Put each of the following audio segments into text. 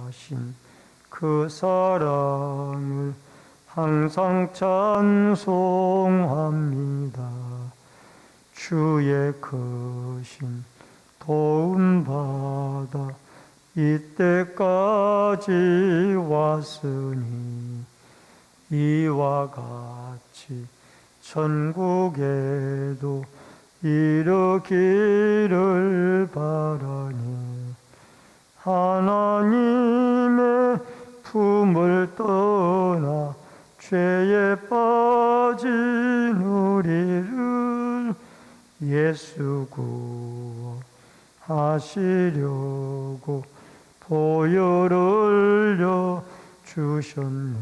하신 그 사랑을 항상 찬송합니다. 주의 크신 도움 받아 이때까지 왔으니 이와 같이 천국에도 이르기를 바라니 하나님의 품을 떠나 죄에 빠진 우리를 예수 구원하시려고 보혈을 흘려 주셨네.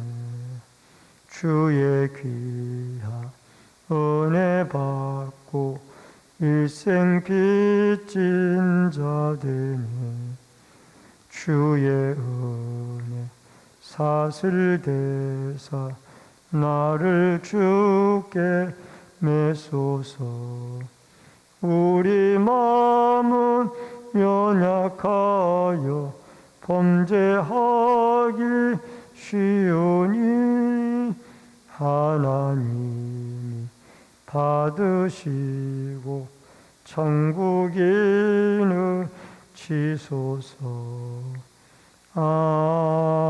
주의 귀한 은혜 받고 일생 빚진 자 되니 주의 은혜 사슬 대사 나를 주께 메소서. 우리 마음은 연약하여 범죄하기 쉬우니 하나님이 받으시고 천국인을 치소서. 아멘.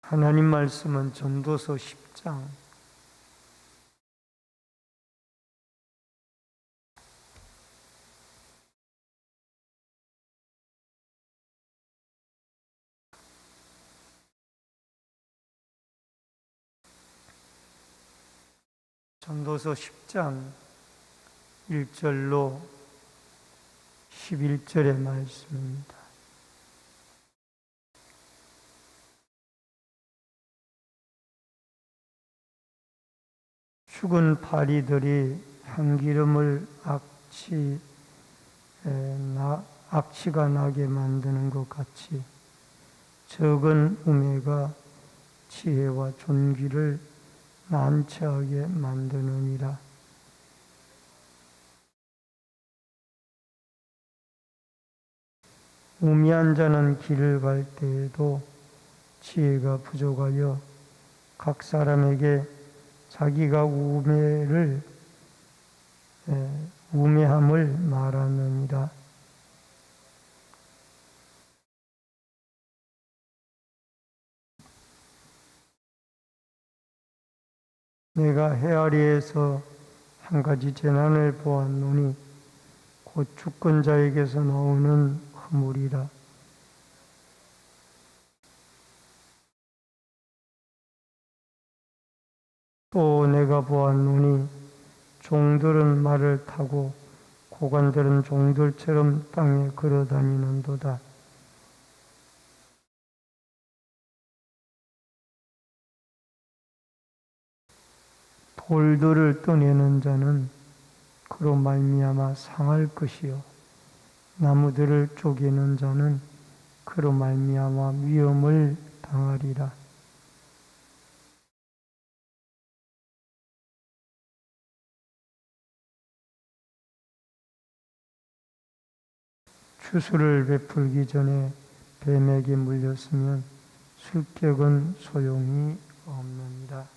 하나님 말씀은 전도서 10장 전도서 10장 1절로 11절의 말씀입니다. 죽은 파리들이 향기름을 악취가 나게 만드는 것 같이 적은 우매가 지혜와 존귀를 난처하게 만드느니라. 우매한 자는 길을 갈 때에도 지혜가 부족하여 각 사람에게 자기가 우매함을 말하느니라. 내가 헤아리에서 한 가지 재난을 보았노니 곧 주권자에게서 나오는 허물이라. 또 내가 보았노니 종들은 말을 타고 고관들은 종들처럼 땅에 걸어다니는도다. 돌들을 떠내는 자는 그로 말미암아 상할 것이요 나무들을 쪼개는 자는 그로 말미암아 위험을 당하리라. 추수를 베풀기 전에 뱀에게 물렸으면 술격은 소용이 없느니라.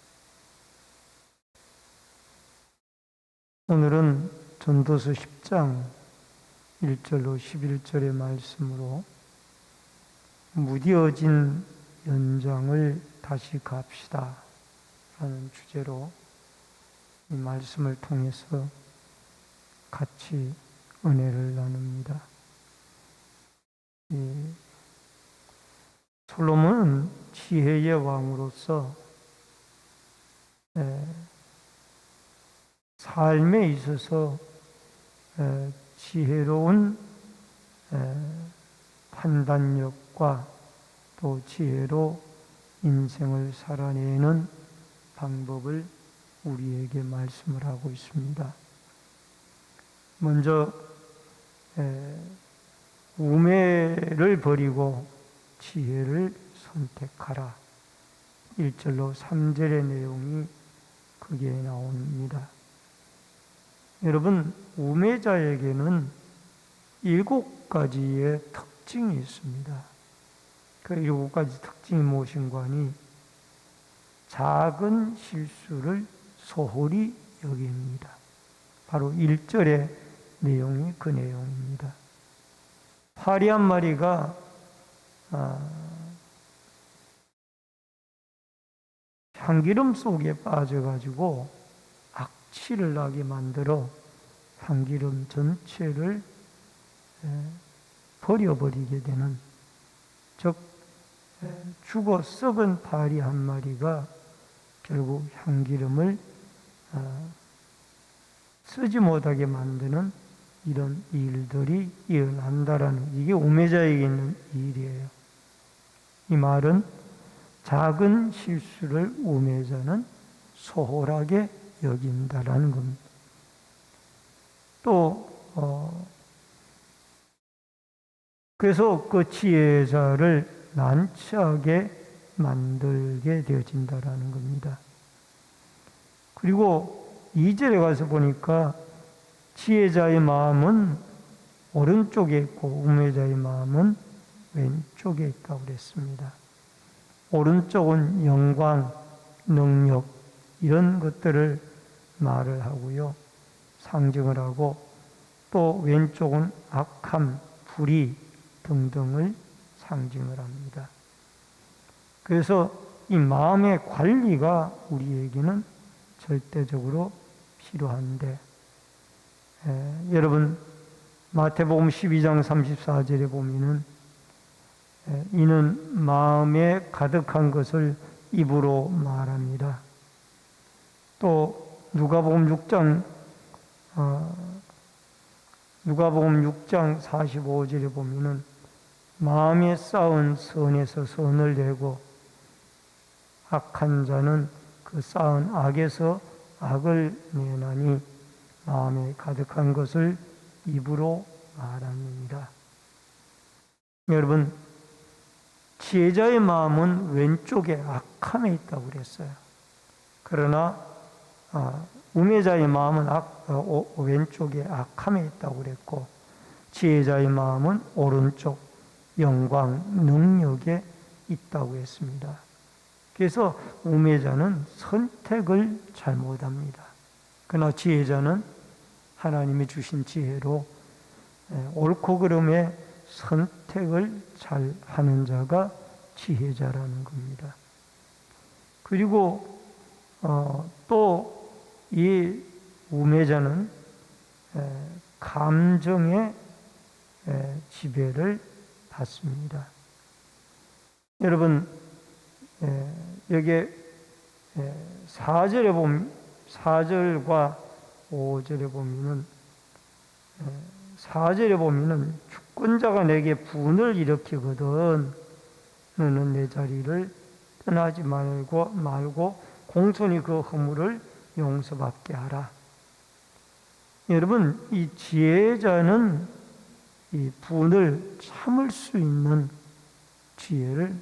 오늘은 전도서 10장 1절로 11절의 말씀으로 무뎌진 연장을 다시 갑시다 라는 주제로 이 말씀을 통해서 같이 은혜를 나눕니다. 솔로몬은 지혜의 왕으로서 삶에 있어서 지혜로운 판단력과 또 지혜로 인생을 살아내는 방법을 우리에게 말씀을 하고 있습니다. 먼저 우매를 버리고 지혜를 선택하라. 1절로 3절의 내용이 거기에 나옵니다. 여러분, 우매자에게는 7가지의 특징이 있습니다. 그 7가지 특징이 무엇인가 하니 작은 실수를 소홀히 여깁니다. 바로 1절의 내용이 그 내용입니다. 파리 한 마리가 향기름 속에 빠져가지고 악취를 나게 만들어 향기름 전체를 버려버리게 되는, 즉 죽어 썩은 파리 한 마리가 결국 향기름을 쓰지 못하게 만드는 이런 일들이 일어난다라는, 이게 우매자에게 있는 일이에요. 이 말은 작은 실수를 우매자는 소홀하게 여긴다라는 겁니다. 또 그래서 그 지혜자를 난처하게 만들게 되어진다라는 겁니다. 그리고 2절에 가서 보니까 지혜자의 마음은 오른쪽에 있고 우매자의 마음은 왼쪽에 있다고 그랬습니다. 오른쪽은 영광, 능력 이런 것들을 말을 하고요, 상징을 하고, 또 왼쪽은 악함, 불의 등등을 상징을 합니다. 그래서 이 마음의 관리가 우리에게는 절대적으로 필요한데, 여러분 마태복음 12장 34절에 보면은 이는 마음에 가득한 것을 입으로 말합니다. 또 누가복음 6장 45절에 보면은 마음에 쌓은 선에서 선을 내고 악한 자는 그 쌓은 악에서 악을 내나니 마음에 가득한 것을 입으로 말합니다. 여러분, 지혜자의 마음은 왼쪽에 악함에 있다고 그랬어요. 그러나 우매자의 마음은 왼쪽에 악함에 있다고 그랬고, 지혜자의 마음은 오른쪽 영광, 능력에 있다고 했습니다. 그래서 우매자는 선택을 잘못합니다. 그러나 지혜자는 하나님이 주신 지혜로 옳고 그름의 선택을 잘 하는 자가 지혜자라는 겁니다. 그리고 또 이 우매자는 감정의 지배를 받습니다. 여러분, 여기에 4절에 보면, 4절과 5절에 보면은, 4절에 보면은 주권자가 내게 분을 일으키거든 너는 내 자리를 떠나지 말고 공손히 그 허물을 용서받게 하라. 여러분, 이 지혜자는 이 분을 참을 수 있는 지혜를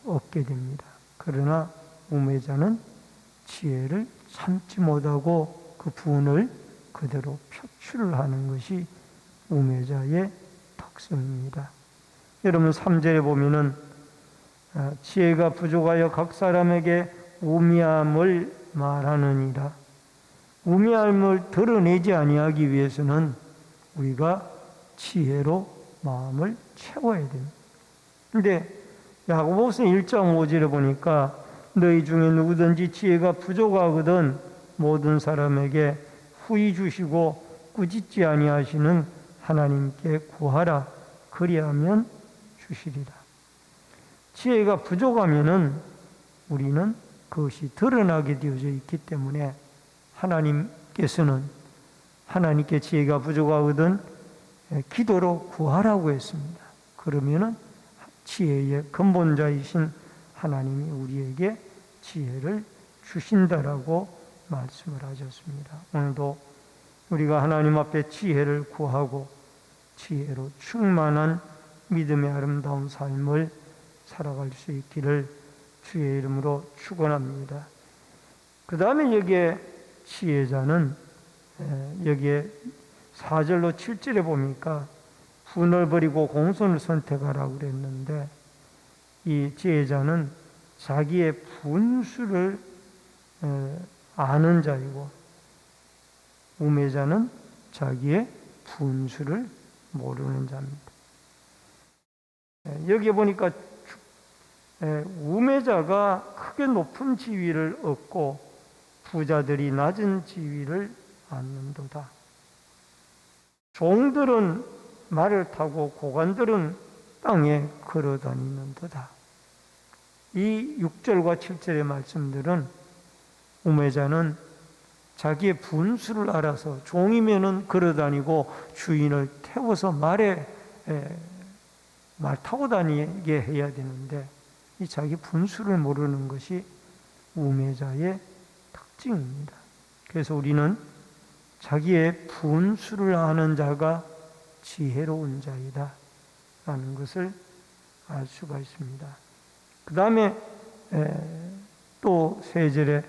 얻게 됩니다. 그러나 우매자는 지혜를 참지 못하고 그 분을 그대로 표출을 하는 것이 우매자의 특성입니다. 여러분 3절에 보면은 지혜가 부족하여 각 사람에게 우미함을 말하느니라. 우미함을 드러내지 아니하기 위해서는 우리가 지혜로 마음을 채워야 됩니다. 근데 야고보서 1장 5절에 보니까 너희 중에 누구든지 지혜가 부족하거든 모든 사람에게 후히 주시고 꾸짖지 아니하시는 하나님께 구하라. 그리하면 주시리라. 지혜가 부족하면은 우리는 그것이 드러나게 되어져 있기 때문에 하나님께서는 하나님께 지혜가 부족하거든 기도로 구하라고 했습니다. 그러면은 지혜의 근본자이신 하나님이 우리에게 지혜를 주신다라고 말씀을 하셨습니다. 오늘도 우리가 하나님 앞에 지혜를 구하고 지혜로 충만한 믿음의 아름다운 삶을 살아갈 수 있기를 주의 이름으로 축원합니다. 그 다음에 여기에 지혜자는 여기에 4절로 7절에 보니까 분을 버리고 공손을 선택하라고 그랬는데, 이 지혜자는 자기의 분수를 아는 자이고, 우매자는 자기의 분수를 모르는 자입니다. 여기 보니까 우매자가 크게 높은 지위를 얻고 부자들이 낮은 지위를 얻는도다. 종들은 말을 타고 고관들은 땅에 걸어 다니는도다. 이 6절과 7절의 말씀들은 우매자는 자기의 분수를 알아서 종이면은 걸어 다니고 주인을 태워서 말 타고 다니게 해야 되는데, 이 자기 분수를 모르는 것이 우매자의 특징입니다. 그래서 우리는 자기의 분수를 아는 자가 지혜로운 자이다 라는 것을 알 수가 있습니다. 그 다음에 또 3절에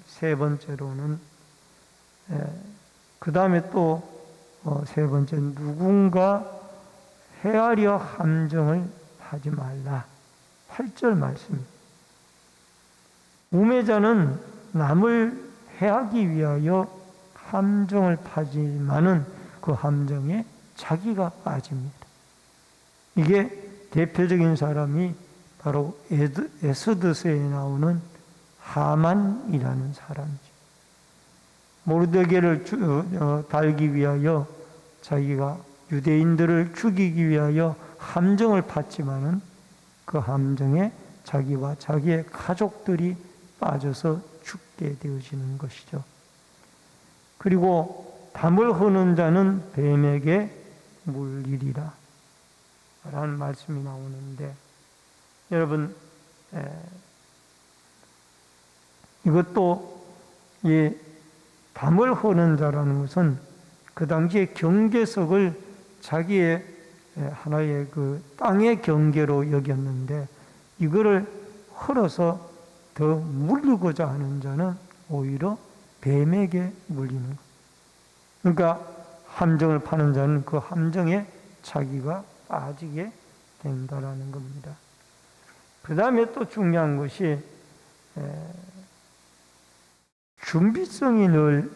세 번째로는 그 다음에 또 세 번째, 누군가 헤아려 함정을 하지 말라. 8절 말씀입니다. 우매자는 남을 해하기 위하여 함정을 파지만은 그 함정에 자기가 빠집니다. 이게 대표적인 사람이 바로 에스더서에 나오는 하만이라는 사람이죠. 모르드게를 달기 위하여 자기가 유대인들을 죽이기 위하여 함정을 팠지만은 그 함정에 자기와 자기의 가족들이 빠져서 죽게 되어지는 것이죠. 그리고 담을 허는 자는 뱀에게 물리리라 라는 말씀이 나오는데, 여러분 이것도 이 담을 허는 자라는 것은 그 당시에 경계석을 자기의 하나의 그 땅의 경계로 여겼는데, 이거를 헐어서 더 물리고자 하는 자는 오히려 뱀에게 물리는 것. 그러니까 함정을 파는 자는 그 함정에 자기가 빠지게 된다라는 겁니다. 그 다음에 또 중요한 것이 준비성이 늘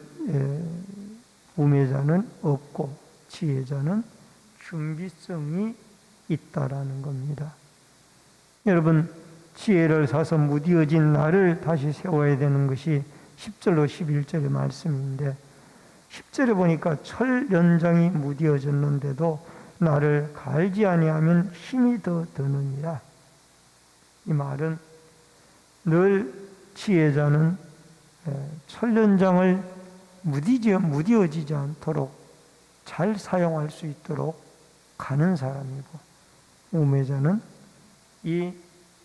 우매자는 없고 지혜자는 준비성이 있다라는 겁니다. 여러분, 지혜를 사서 무디어진 나를 다시 세워야 되는 것이 10절로 11절의 말씀인데, 10절에 보니까 철 연장이 무디어졌는데도 나를 갈지 아니하면 힘이 더 드느니라. 이 말은 늘 지혜자는 철 연장을 무디어지지 않도록 잘 사용할 수 있도록 가는 사람이고, 우매자는 이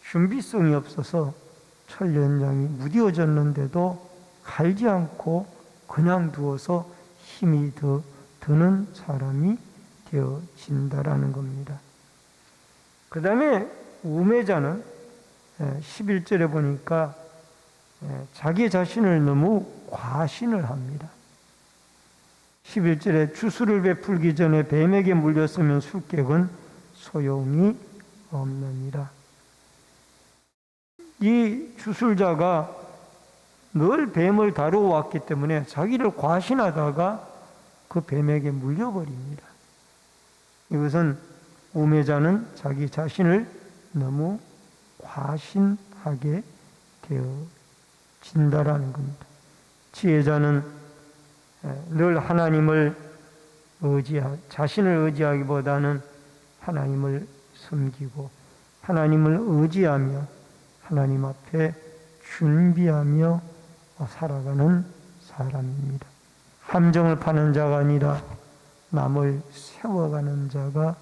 준비성이 없어서 철 연장이 무디어졌는데도 갈지 않고 그냥 두어서 힘이 더 드는 사람이 되어진다라는 겁니다. 그 다음에 우매자는 11절에 보니까 자기 자신을 너무 과신을 합니다. 11절에 주술을 베풀기 전에 뱀에게 물렸으면 술객은 소용이 없느니라. 이 주술자가 늘 뱀을 다루어 왔기 때문에 자기를 과신하다가 그 뱀에게 물려버립니다. 이것은 우매자는 자기 자신을 너무 과신하게 되어진다라는 겁니다. 지혜자는 늘 하나님을 자신을 의지하기보다는 하나님을 섬기고 하나님을 의지하며 하나님 앞에 준비하며 살아가는 사람입니다. 함정을 파는 자가 아니라 남을 세워가는 자가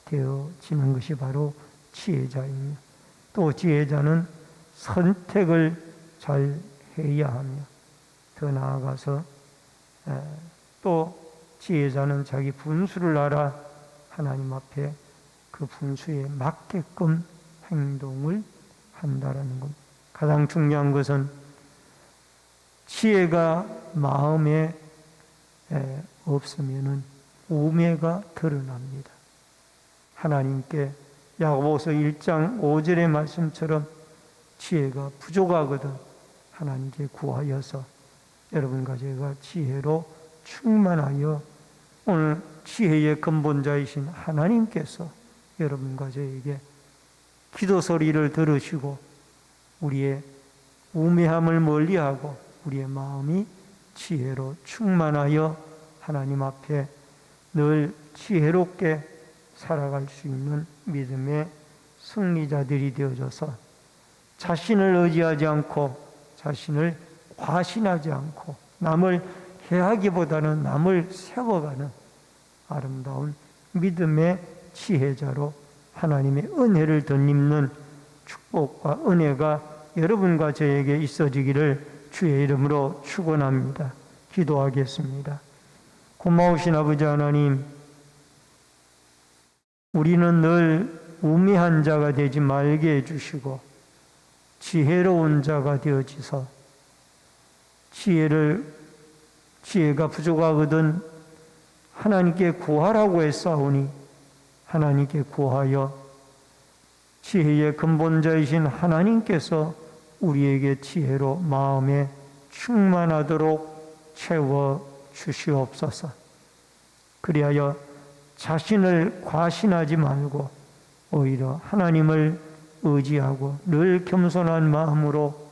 되어지는 것이 바로 지혜자입니다. 또 지혜자는 선택을 잘 해야 하며, 더 나아가서 또 지혜자는 자기 분수를 알아 하나님 앞에 그 분수에 맞게끔 행동을 한다라는 겁니다. 가장 중요한 것은 지혜가 마음에 없으면은 우매가 드러납니다. 하나님께 야고보서 1장 5절의 말씀처럼 지혜가 부족하거든 하나님께 구하여서 여러분과 제가 지혜로 충만하여 오늘 지혜의 근본자이신 하나님께서 여러분과 저에게 기도 소리를 들으시고 우리의 우매함을 멀리하고 우리의 마음이 지혜로 충만하여 하나님 앞에 늘 지혜롭게 살아갈 수 있는 믿음의 승리자들이 되어져서 자신을 의지하지 않고 자신을 과신하지 않고 남을 해하기보다는 남을 세워가는 아름다운 믿음의 지혜자로 하나님의 은혜를 덧입는 축복과 은혜가 여러분과 저에게 있어지기를 주의 이름으로 축원합니다. 기도하겠습니다. 고마우신 아버지 하나님, 우리는 늘 우매한 자가 되지 말게 해주시고 지혜로운 자가 되어지서 지혜가 부족하거든 하나님께 구하라고 했사오니 하나님께 구하여 지혜의 근본자이신 하나님께서 우리에게 지혜로 마음에 충만하도록 채워 주시옵소서. 그리하여 자신을 과신하지 말고 오히려 하나님을 의지하고 늘 겸손한 마음으로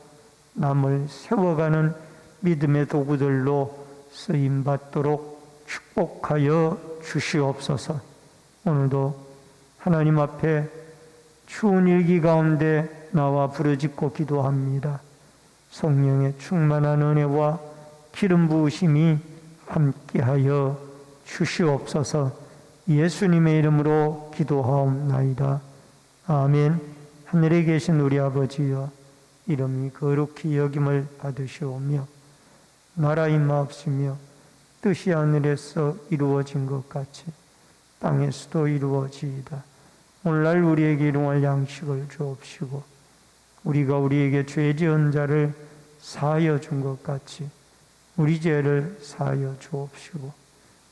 남을 세워가는 믿음의 도구들로 쓰임받도록 축복하여 주시옵소서. 오늘도 하나님 앞에 추운 일기 가운데 나와 부르짖고 기도합니다. 성령의 충만한 은혜와 기름 부으심이 함께하여 주시옵소서. 예수님의 이름으로 기도하옵나이다. 아멘. 하늘에 계신 우리 아버지여, 이름이 거룩히 여김을 받으시오며 나라 임하옵시며 뜻이 하늘에서 이루어진 것 같이 땅에서도 이루어지이다. 오늘날 우리에게 일용할 양식을 주옵시고 우리가 우리에게 죄 지은 자를 사하여 준 것 같이 우리 죄를 사하여 주옵시고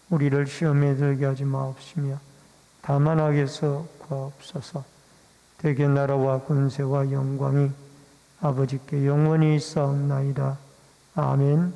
우리를 시험에 들게 하지 마옵시며 다만 악에서 구하옵소서. 대개 나라와 권세와 영광이 아버지께 영원히 있사옵나이다. 아멘.